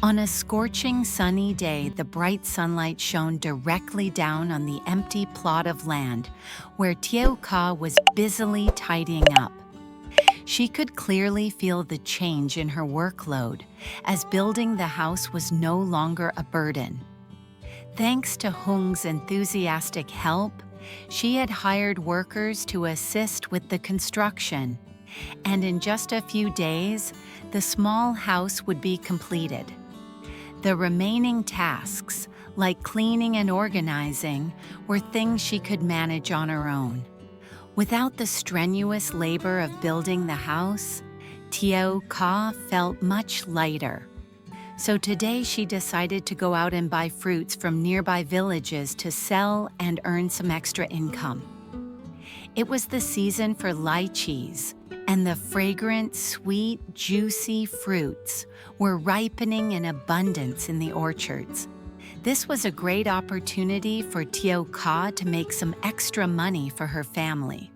On a scorching sunny day, the bright sunlight shone directly down on the empty plot of land where Tieu Ca was busily tidying up. She could clearly feel the change in her workload, as building the house was no longer a burden. Thanks to Hmong's enthusiastic help, she had hired workers to assist with the construction, and in just a few days, the small house would be completed. The remaining tasks, like cleaning and organizing, were things she could manage on her own. Without the strenuous labor of building the house, Tieu Ca felt much lighter. So today she decided to go out and buy fruits from nearby villages to sell and earn some extra income. It was the season for lychees, and the fragrant, sweet, juicy fruits were ripening in abundance in the orchards. This was a great opportunity for Tieu Ca to make some extra money for her family.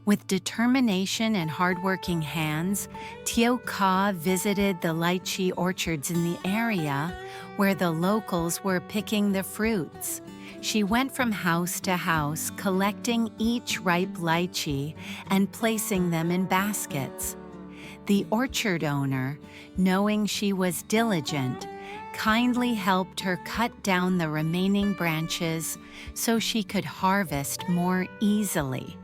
With determination and hardworking hands, Tieu Ca visited the lychee orchards in the area where the locals were picking the fruits. She went from house to house, collecting each ripe lychee and placing them in baskets. The orchard owner, knowing she was diligent, kindly helped her cut down the remaining branches so she could harvest more easily.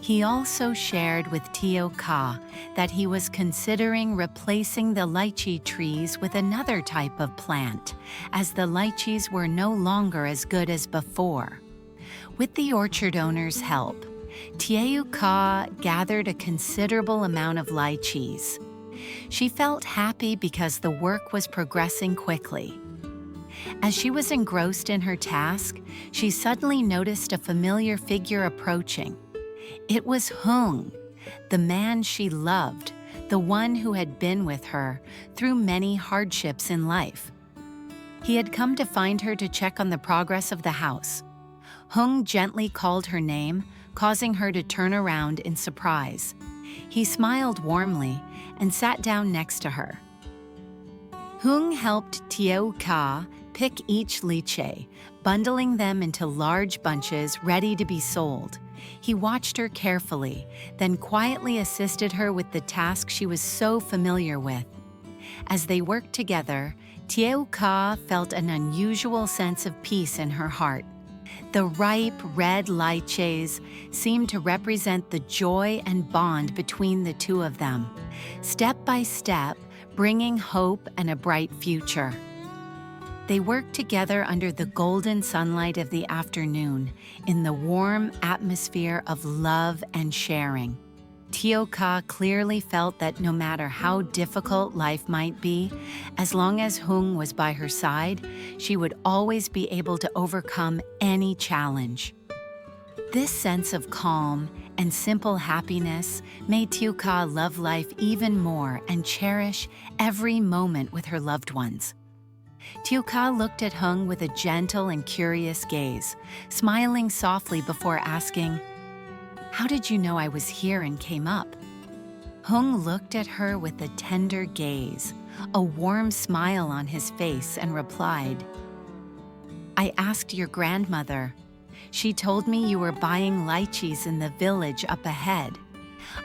He also shared with Tieu Ca that he was considering replacing the lychee trees with another type of plant, as the lychees were no longer as good as before. With the orchard owner's help, Tieu Ca gathered a considerable amount of lychees. She felt happy because the work was progressing quickly. As she was engrossed in her task, she suddenly noticed a familiar figure approaching. It was Hmong, the man she loved, the one who had been with her through many hardships in life. He had come to find her to check on the progress of the house. Hmong gently called her name, causing her to turn around in surprise. He smiled warmly and sat down next to her. Hmong helped Tieu Ca pick each lychee, bundling them into large bunches ready to be sold. He watched her carefully, then quietly assisted her with the task she was so familiar with. As they worked together, Tieu Ca felt an unusual sense of peace in her heart. The ripe, red lychees seemed to represent the joy and bond between the two of them, step by step, bringing hope and a bright future. They worked together under the golden sunlight of the afternoon, in the warm atmosphere of love and sharing. Tieu Ca clearly felt that no matter how difficult life might be, as long as Hmong was by her side, she would always be able to overcome any challenge. This sense of calm and simple happiness made Tieu Ca love life even more and cherish every moment with her loved ones. Tieu Ca looked at Hmong with a gentle and curious gaze, smiling softly before asking, "How did you know I was here and came up?" Hmong looked at her with a tender gaze, a warm smile on his face, and replied, "I asked your grandmother. She told me you were buying lychees in the village up ahead.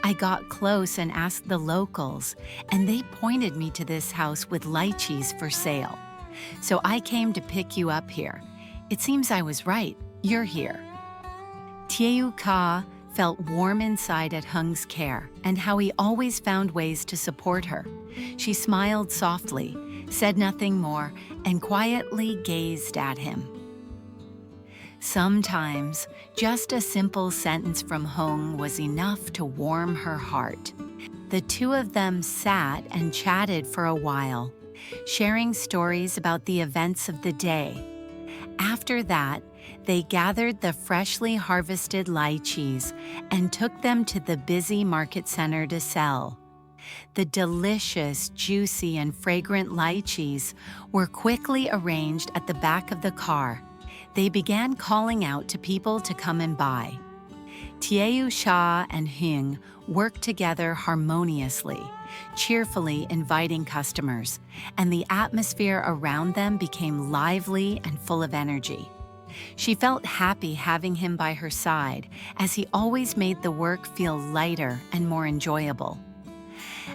I got close and asked the locals, and they pointed me to this house with lychees for sale. So I came to pick you up here. It seems I was right. You're here." Tieu Ca felt warm inside at Hmong's care and how he always found ways to support her. She smiled softly, said nothing more, and quietly gazed at him. Sometimes, just a simple sentence from Hmong was enough to warm her heart. The two of them sat and chatted for a while, sharing stories about the events of the day. After that, they gathered the freshly harvested lychees and took them to the busy market center to sell. The delicious, juicy, and fragrant lychees were quickly arranged at the back of the car. They began calling out to people to come and buy. Tieu Ca and Hmong worked together harmoniously, cheerfully inviting customers, and the atmosphere around them became lively and full of energy. She felt happy having him by her side, as he always made the work feel lighter and more enjoyable.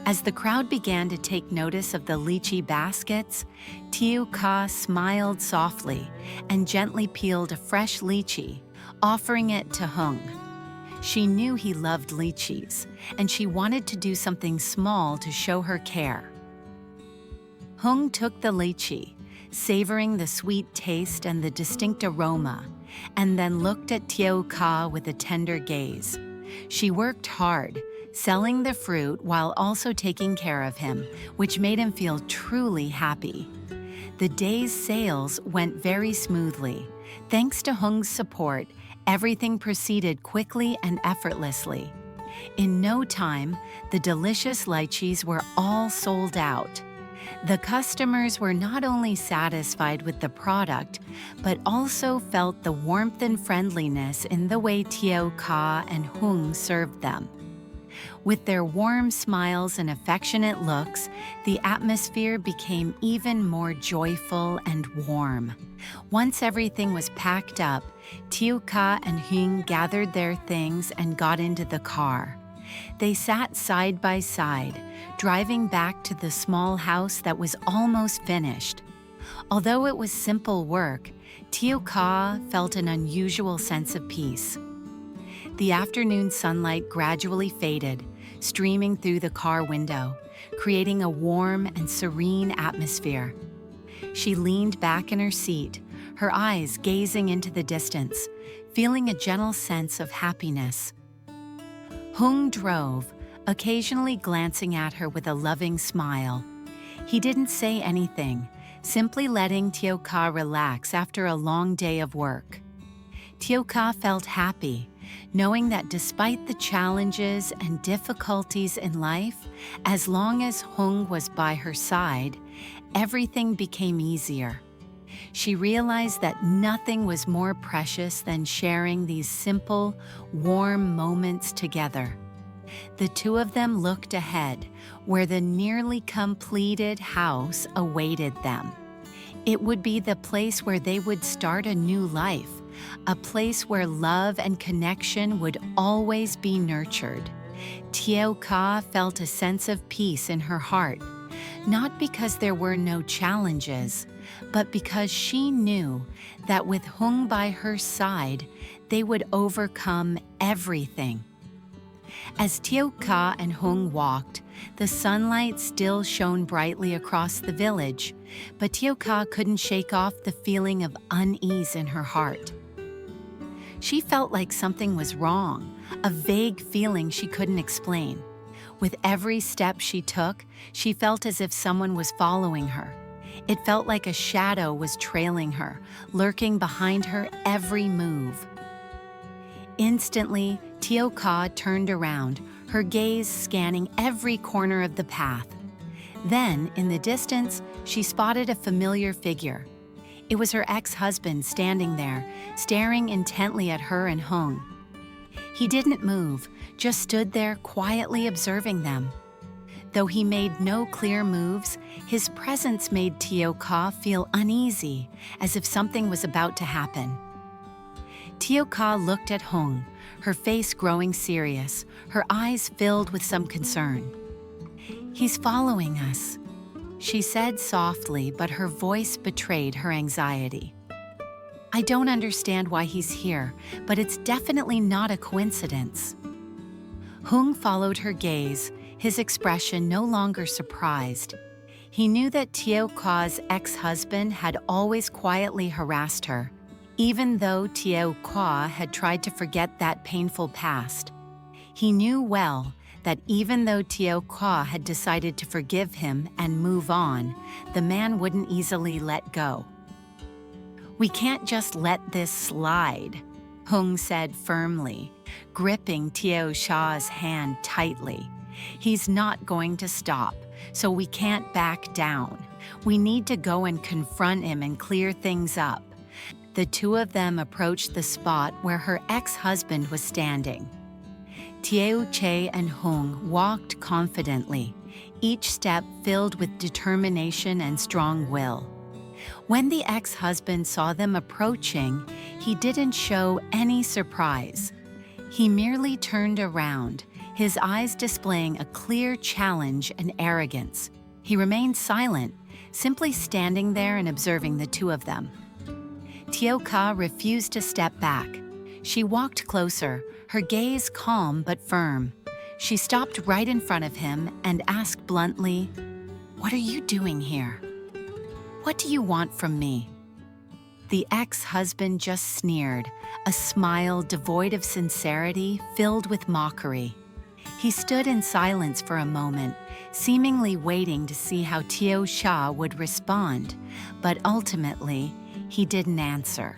As the crowd began to take notice of the lychee baskets, Tieu Ca smiled softly and gently peeled a fresh lychee, offering it to Hmong. She knew he loved lychees, and she wanted to do something small to show her care. Hmong took the lychee, savoring the sweet taste and the distinct aroma, and then looked at Tieu Ca with a tender gaze. She worked hard, selling the fruit while also taking care of him, which made him feel truly happy. The day's sales went very smoothly. Thanks to Hmong's support, everything proceeded quickly and effortlessly. In no time, the delicious lychees were all sold out. The customers were not only satisfied with the product, but also felt the warmth and friendliness in the way Tieu Ca and Hmong served them. With their warm smiles and affectionate looks, the atmosphere became even more joyful and warm. Once everything was packed up, Tieu Ca and Hmong gathered their things and got into the car. They sat side by side, driving back to the small house that was almost finished. Although it was simple work, Tieu Ca felt an unusual sense of peace. The afternoon sunlight gradually faded, streaming through the car window, creating a warm and serene atmosphere. She leaned back in her seat, her eyes gazing into the distance, feeling a gentle sense of happiness. Hmong drove, occasionally glancing at her with a loving smile. He didn't say anything, simply letting Tieu Ca relax after a long day of work. Tieu Ca felt happy, knowing that despite the challenges and difficulties in life, as long as Hmong was by her side, everything became easier. She realized that nothing was more precious than sharing these simple, warm moments together. The two of them looked ahead, where the nearly completed house awaited them. It would be the place where they would start a new life, a place where love and connection would always be nurtured. Tieu Ca felt a sense of peace in her heart, not because there were no challenges, but because she knew that with Hmong by her side, they would overcome everything. As Tieu Ca and Hmong walked, the sunlight still shone brightly across the village, but Tieu Ca couldn't shake off the feeling of unease in her heart. She felt like something was wrong, a vague feeling she couldn't explain. With every step she took, she felt as if someone was following her. It felt like a shadow was trailing her, lurking behind her every move. Instantly, Tieu Ca turned around, her gaze scanning every corner of the path. Then, in the distance, she spotted a familiar figure. It was her ex-husband standing there, staring intently at her and Hmong. He didn't move, just stood there quietly observing them. Though he made no clear moves, his presence made Tieu Ca feel uneasy, as if something was about to happen. Tieu Ca looked at Hmong, her face growing serious, her eyes filled with some concern. "He's following us," she said softly, but her voice betrayed her anxiety. "I don't understand why he's here, but it's definitely not a coincidence." Hmong followed her gaze, his expression no longer surprised. He knew that Tieu Ca's ex-husband had always quietly harassed her, even though Tieu Ca had tried to forget that painful past. He knew well that even though Tieu Ca had decided to forgive him and move on, the man wouldn't easily let go. "We can't just let this slide," Hmong said firmly, gripping Tieu Ca's hand tightly. "He's not going to stop, so we can't back down. We need to go and confront him and clear things up." The two of them approached the spot where her ex-husband was standing. Tieu Ca and Hmong walked confidently, each step filled with determination and strong will. When the ex-husband saw them approaching, he didn't show any surprise. He merely turned around, his eyes displaying a clear challenge and arrogance. He remained silent, simply standing there and observing the two of them. Tieu Ca refused to step back. She walked closer, her gaze calm but firm. She stopped right in front of him and asked bluntly, "What are you doing here? What do you want from me?" The ex-husband just sneered, a smile devoid of sincerity, filled with mockery. He stood in silence for a moment, seemingly waiting to see how Tieu Ca would respond, but ultimately, he didn't answer.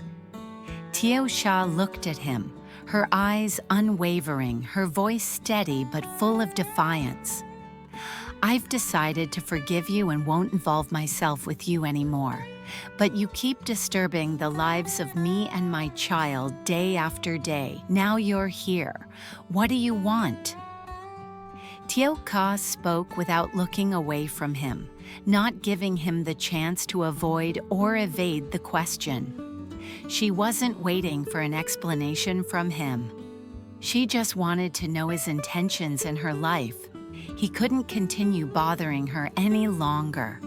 Tieu Ca looked at him, her eyes unwavering, her voice steady but full of defiance. "I've decided to forgive you and won't involve myself with you anymore. But you keep disturbing the lives of me and my child day after day. Now you're here. What do you want?" Tieu Ca spoke without looking away from him, not giving him the chance to avoid or evade the question. She wasn't waiting for an explanation from him. She just wanted to know his intentions in her life. He couldn't continue bothering her any longer.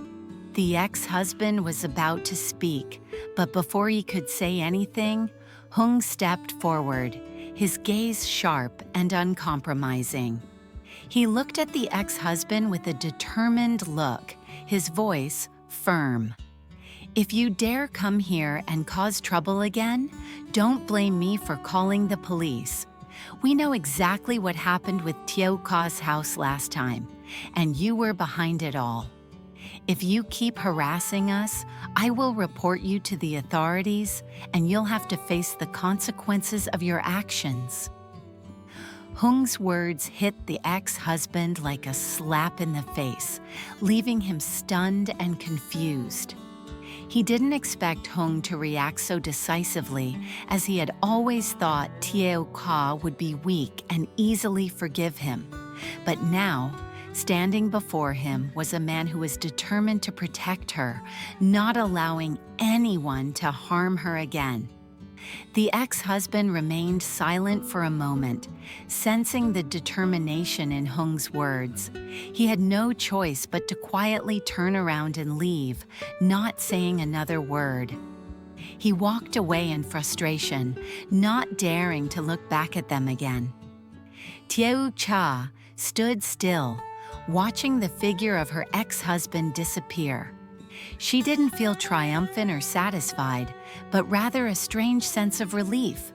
The ex-husband was about to speak, but before he could say anything, Hmong stepped forward, his gaze sharp and uncompromising. He looked at the ex-husband with a determined look, his voice firm. "If you dare come here and cause trouble again, don't blame me for calling the police. We know exactly what happened with Tieu Ca's house last time, and you were behind it all. If you keep harassing us, I will report you to the authorities, and you'll have to face the consequences of your actions." Hmong's words hit the ex-husband like a slap in the face, leaving him stunned and confused. He didn't expect Hmong to react so decisively, as he had always thought Tieu Ca would be weak and easily forgive him. But now, standing before him was a man who was determined to protect her, not allowing anyone to harm her again. The ex-husband remained silent for a moment, sensing the determination in Hmong's words. He had no choice but to quietly turn around and leave, not saying another word. He walked away in frustration, not daring to look back at them again. Tieu Ca stood still, watching the figure of her ex-husband disappear. She didn't feel triumphant or satisfied, but rather a strange sense of relief.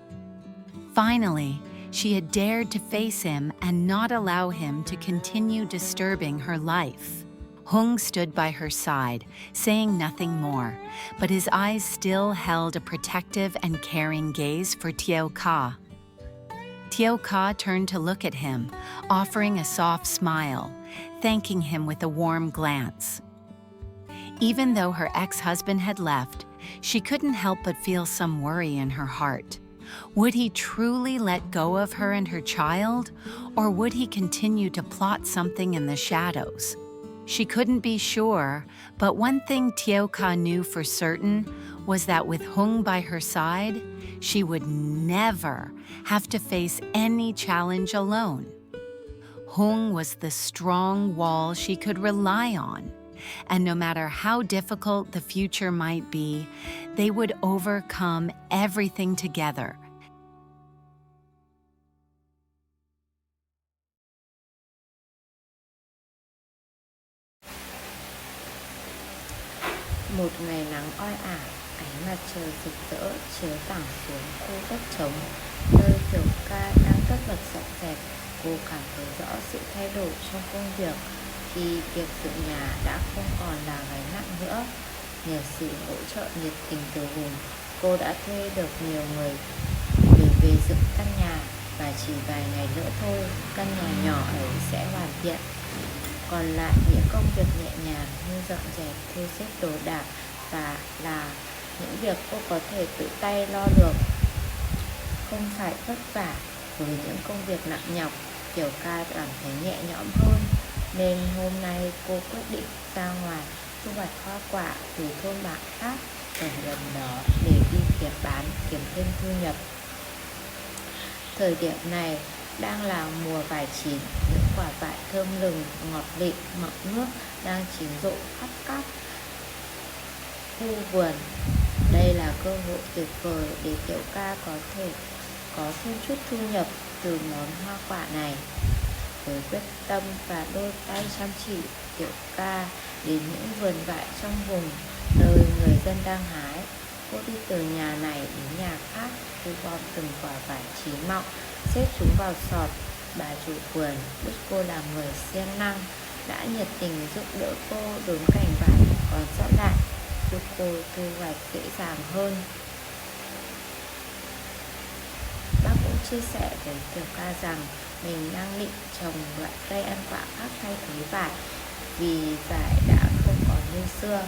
Finally, she had dared to face him and not allow him to continue disturbing her life. Hmong stood by her side, saying nothing more, but his eyes still held a protective and caring gaze for Tieu Ca. Tieu Ca turned to look at him, offering a soft smile, thanking him with a warm glance. Even though her ex-husband had left, she couldn't help but feel some worry in her heart. Would he truly let go of her and her child, or would he continue to plot something in the shadows? She couldn't be sure, but one thing Tieu Ca knew for certain was that with Hmong by her side, she would never have to face any challenge alone. Hmong was the strong wall she could rely on. And no matter how difficult the future might be, they would overcome everything together. Một ngày nắng oi ả, ánh mặt trời rực rỡ chiếu thẳng xuống khu đất trống nơi Tieu Ca đang tất bật dọn dẹp. Cô cảm thấy rõ sự thay đổi trong công việc khi việc dựng nhà đã không còn là gánh nặng nữa. Nhờ sự hỗ trợ nhiệt tình từ Hùng, cô đã thuê được nhiều người để về dựng căn nhà, và chỉ vài ngày nữa thôi, căn nhà nhỏ ấy sẽ hoàn thiện. Còn lại những công việc nhẹ nhàng như dọn dẹp, thu xếp đồ đạc và là những việc cô có thể tự tay lo được, không phải vất vả với những công việc nặng nhọc. Tieu Ca cảm thấy nhẹ nhõm hơn, nên hôm nay cô quyết định ra ngoài thu hoạch hoa quả từ thôn bạn khác ở gần đó để đi Diep bán kiếm thêm thu nhập. Thời điểm này đang là mùa vải chín, những quả vải thơm lừng, ngọt lịm, mọng nước đang chín rộ khắp các khu vườn. Đây là cơ hội tuyệt vời để Tieu Ca có thể có thêm chút thu nhập từ món hoa quả này. Với quyết tâm và đôi tay chăm chỉ, Tieu Ca đến những vườn vải trong vùng nơi người dân đang hái. Cô đi từ nhà này đến nhà khác, thu gom từng quả vải chín mọng, xếp chúng vào sọt. Bà chủ vườn biết cô là người siêng năng, đã nhiệt tình giúp đỡ cô đốn cành vải còn sót lại, giúp cô thu hoạch dễ dàng hơn. Bác cũng chia sẻ với Tieu Ca rằng mình đang định trồng loại cây ăn quả khác thay thế vải, vì vải đã không còn như xưa.